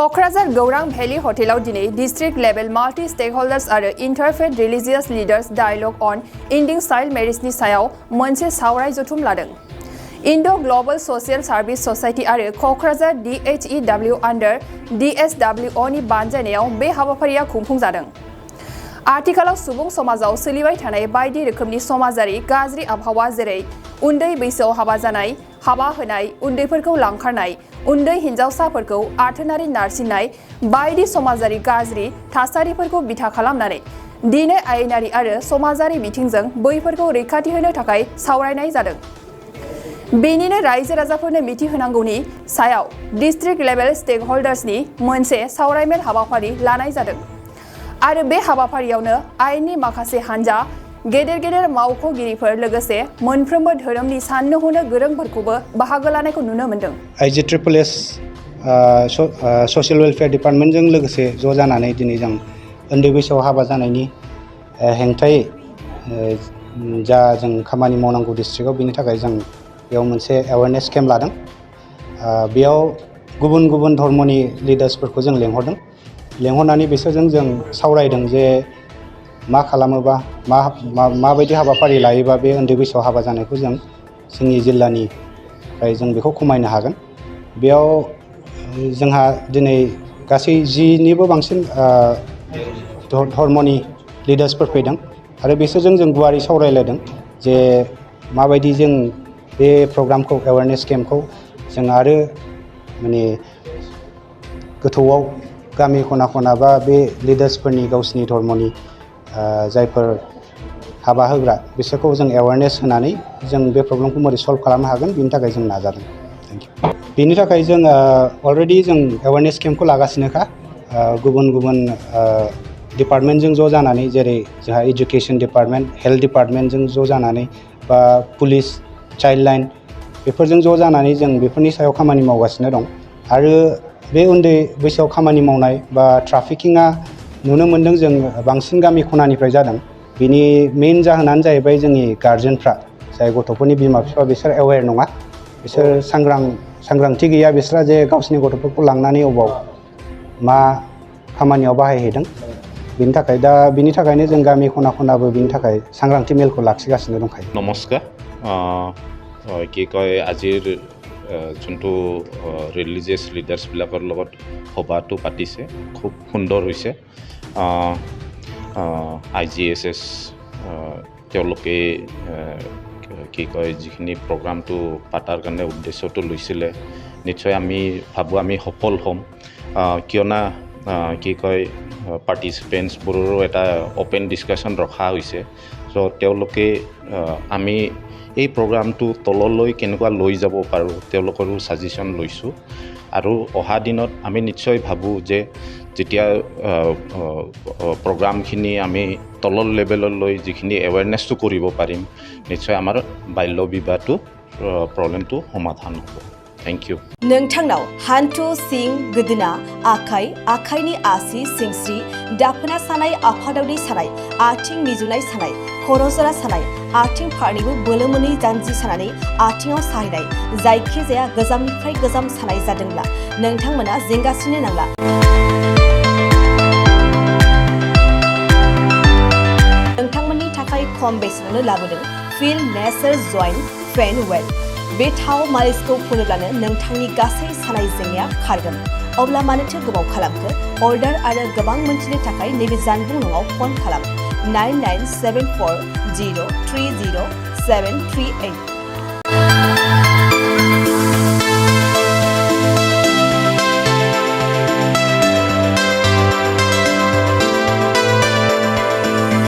क'क्राझार गौरां भेलि हटेलाव दिनै डिस्ट्रिक्ट लेभेल माल्टी स्टेकहोल्डार्स आरो इन्टारफेथ रिलिजियस लिडार्स डायलग अन एन्डिं चाइल्ड मेरिजनि सायाव मोनसे सावराय जथुम लादों। इन्ड' ग्लबेल सशियेल सार्भिस ससाइटि आरो क'क्राझार DHEW आन्डार DSWO नि बानजायनायाव बे हाबाफारिया खुंफुंजादों। आथिखालाव सुबुं समाजाव सोलिबाय थानाय बायदि रोखोमनि समाजारि गाज्रि आबहावा जेरै उन्दै बैसोआव हाबा जानाय, हाबा होनाय, उन्दैफोरखौ लांखारनाय, उन्दै हिन्जावसाफोरखौ आथोनारि नारसिननाय बायदि समाजारि गाज्रि थासारिफोरखौ बिथा खालामनानै दिनै आयेनारि आरो समाजारि बिथिंजों बैफोरखौ रैखाथि होनो थाखाय सावरायनाय जादों। बेनिनो रायजो राजाफोरनो मिथिहोनांगौनि सायाव डिस्ट्रिक्ट लेभेल स्टेकहोल्डार्सनि मोनसे सावरायमेल हाबाफारि लानाय जादों आरो बे हाबाफारियावनो आयेननि माखासे हान्जा गेदेर मावख'गिरिफोर लोगोसे मोनफ्रोमबो धोरोमनि साननो हनो गोरोंफोरखौबो बाहागो लानायखौ नुनो मोन्दों। IGSSS ससियेल वेलफेयार डिपार्टमेन्टजों लोगोसे ज' जानानै दिनै जों उन्दै बैसोआव हाबा जानायनि हेंथायै जा जों खामानि मावनांगौ डिस्ट्रिक्टआव बिनि थाखाय जों बेयाव मोनसे एवारनेस केम्प लादों। बेयाव गुबुन धर्मनि लिडार्सफोरखौ जों लेंहरनानै बिसोरजों जों सावरायदों जे मा खालामोबा माबायदि हाबाफारि लायोबा बे उन्दै बैसोआव हाबा जानायखौ जों जोंनि जिल्लानिफ्राय जों बेखौ खमायनो हागोन। बेयाव जोंहा दिनै गासै 10निबो बांसिन धर्मनि लिडार्सफोर फैदों आरो बिसोरजों जों गुवारै सावरायलायदों जे माबायदि जों बे प्रग्रामखौ एवारनेस केम्पखौ जों आरो माने गोथौआव गामि खना बा बे लिडार्सफोरनि गावसिनि धर्मनि जायफोर हाबा होग्रा बिसोरखौ जों एवारनेस होनानै जों बे प्रब्लेमखौ मारै सल्भ खालामनो हागोन बिनि थाखाय जों नाजादों। Thank you. बिनि थाखाय जों अलरेडि जों एवारनेस केम्पखौ लागासिनोखा गुबुन डिपार्टमेन्टजों ज' जानानै जेरै जोंहा एजुकेसन डिपार्टमेन्ट, हेल्थ डिपार्टमेन्टजों ज' जानानै बा पुलिस, चाइल्ड लाइन बेफोरजों ज' जानानै जों बेफोरनि सायाव खामानि मावगासिनो दं आरो बे उन्दै बैसोआव खामानि मावनाय बा ट्राफिकिंआ नुनो मोन्दों जों बांसिन गामि खनानिफ्राय जादों। बिनि मेइन जाहोनानो जाहैबाय जोंनि गार्जेनफ्रा जाय गथ'फोरनि बिमा बिफा बिसोर एवेयर नङा, बिसोर सांग्रांथि गैया बिसोरहा जे गावसिनि गथ'फोरखौ लांनानै अबाव मा खामानियाव बाहायहैदों बिनि थाखायनो जों गामि खनाबो बिनि थाखाय सांग्रांथि मेलखौ लाखिगासिनो दंखायो। नमस्कार। কি কয় আজিৰ যোনটো ৰিলিজিয়াছ লিডাৰ্ছবিলাকৰ লগত সভাটো পাতিছে খুব সুন্দৰ হৈছে। IGSS তেওঁলোকে কি কয় যিখিনি প্ৰগ্ৰামটো পাতাৰ কাৰণে উদ্দেশ্যটো লৈছিলে নিশ্চয় আমি ভাবোঁ আমি সফল হ'ম, কিয়না কি কয় পাৰ্টিচিপেণ্টছবোৰৰো এটা অ'পেন ডিছকাশ্যন ৰখা হৈছে। চ' তেওঁলোকে আমি এই প্ৰগ্ৰামটো তললৈ কেনেকুৱা লৈ যাব পাৰোঁ তেওঁলোকৰো ছাজেশ্যন লৈছোঁ আৰু অহা দিনত আমি নিশ্চয় ভাবোঁ যে যেতিয়া প্ৰগ্ৰামখিনি আমি তলৰ লেভেললৈ যিখিনি এৱেৰনেছটো কৰিব পাৰিম নিশ্চয় আমাৰ বাল্য বিবাহটো প্ৰব্লেমটো সমাধান হ'ব। Thank you. नोंथांनाव हान्थु सिं गोदोना आखाइनि आसि सिंस्रि दाफोना सानाय आफादावनि सानाय आथिं मिजुनाय सानाय खर' जरा सानाय आथिं फारनैबो बोलो मोनै जानजि सानानै आथिङाव साहैनाय जायखिजाया गोजामनिफ्राय गोजाम सानाय जादोंब्ला नोंथांमोना जिंगासिनो नांला। नोंथांमोननि थाखाय खम बेसेनावनो लाबोदों फिल नेचार जइन्ट पेन वेल। बे थाव मालिसखौ फुनोब्लानो नोंथांनि गासै सानाय जेंनाया खारगोन। अब्ला मानोथो गोबाव खालामखो? अर्डार आरो गोबां मोनथिनो थाखाय नैबे जानबुं नङाव फन खालाम 9974030738।